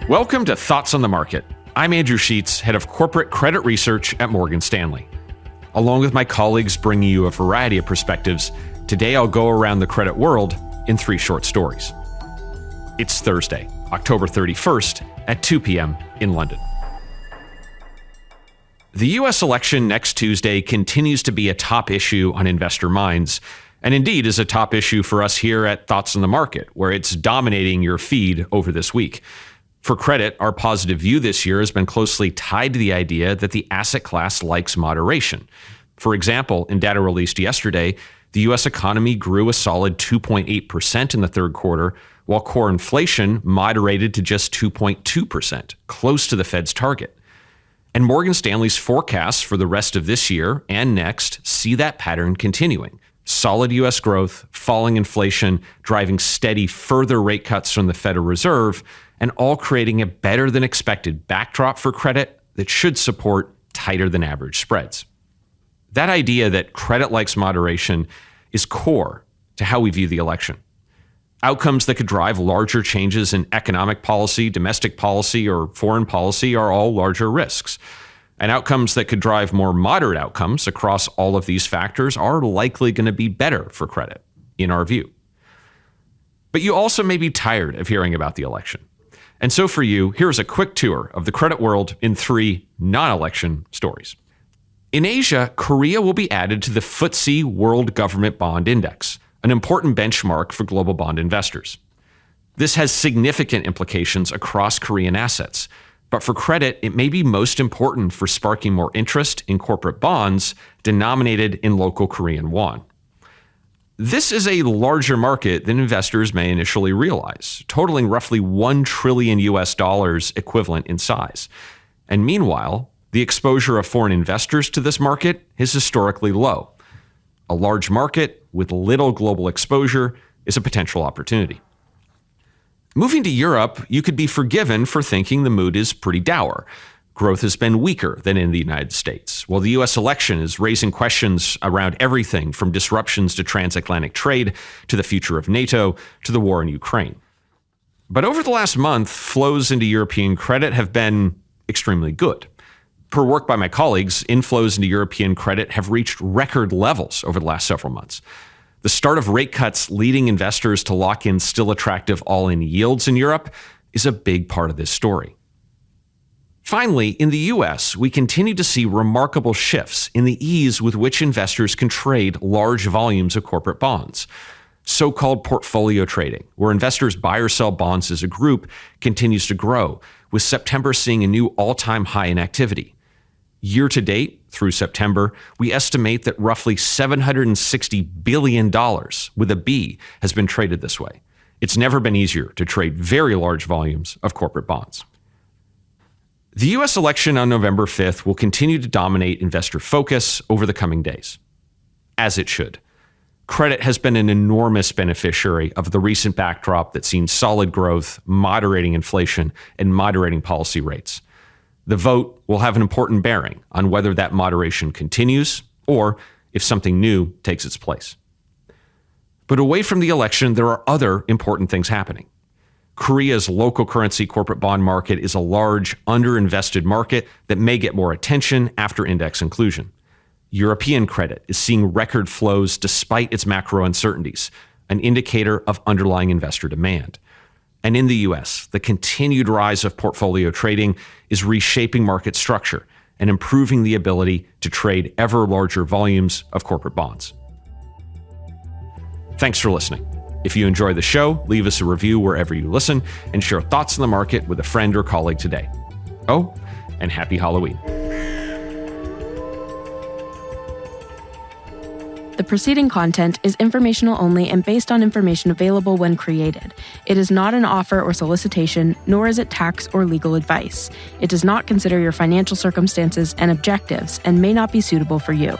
Welcome to Thoughts on the Market. I'm Andrew Sheets, head of corporate credit research at Morgan Stanley. Along with my colleagues bringing you a variety of perspectives, today I'll go around the credit world in 3 short stories. It's Thursday, October 31st at 2 p.m. in London. The U.S. election next Tuesday continues to be a top issue on investor minds, and indeed is a top issue for us here at Thoughts on the Market, where it's dominating your feed over this week. For credit, our positive view this year has been closely tied to the idea that the asset class likes moderation. For example, in data released yesterday, the U.S. economy grew a solid 2.8% in the third quarter, while core inflation moderated to just 2.2%, close to the Fed's target. And Morgan Stanley's forecasts for the rest of this year and next see that pattern continuing. Solid U.S. growth, falling inflation, driving steady further rate cuts from the Federal Reserve, and all creating a better than expected backdrop for credit that should support tighter than average spreads. That idea that credit likes moderation is core to how we view the election. Outcomes that could drive larger changes in economic policy, domestic policy, or foreign policy are all larger risks. And outcomes that could drive more moderate outcomes across all of these factors are likely going to be better for credit, in our view. But you also may be tired of hearing about the election. And so for you, here's a quick tour of the credit world in 3 non-election stories. In Asia, Korea will be added to the FTSE World Government Bond Index, an important benchmark for global bond investors. This has significant implications across Korean assets, but for credit, it may be most important for sparking more interest in corporate bonds denominated in local Korean won. This is a larger market than investors may initially realize, totaling roughly $1 trillion equivalent in size. And meanwhile, the exposure of foreign investors to this market is historically low. A large market with little global exposure is a potential opportunity. Moving to Europe, you could be forgiven for thinking the mood is pretty dour. Growth has been weaker than in the United States, while the U.S. election is raising questions around everything from disruptions to transatlantic trade, to the future of NATO, to the war in Ukraine. But over the last month, flows into European credit have been extremely good. Per work by my colleagues, inflows into European credit have reached record levels over the last several months. The start of rate cuts leading investors to lock in still attractive all-in yields in Europe is a big part of this story. Finally, in the U.S., we continue to see remarkable shifts in the ease with which investors can trade large volumes of corporate bonds. So-called portfolio trading, where investors buy or sell bonds as a group, continues to grow, with September seeing a new all-time high in activity. Year to date, through September, we estimate that roughly $760 billion, with a B, has been traded this way. It's never been easier to trade very large volumes of corporate bonds. The U.S. election on November 5th will continue to dominate investor focus over the coming days, as it should. Credit has been an enormous beneficiary of the recent backdrop that's seen solid growth, moderating inflation, and moderating policy rates. The vote will have an important bearing on whether that moderation continues or if something new takes its place. But away from the election, there are other important things happening. Korea's local currency corporate bond market is a large, underinvested market that may get more attention after index inclusion. European credit is seeing record flows despite its macro uncertainties, an indicator of underlying investor demand. And in the U.S., the continued rise of portfolio trading is reshaping market structure and improving the ability to trade ever larger volumes of corporate bonds. Thanks for listening. If you enjoy the show, leave us a review wherever you listen and share thoughts on the market with a friend or colleague today. Oh, and happy Halloween. The preceding content is informational only and based on information available when created. It is not an offer or solicitation, nor is it tax or legal advice. It does not consider your financial circumstances and objectives and may not be suitable for you.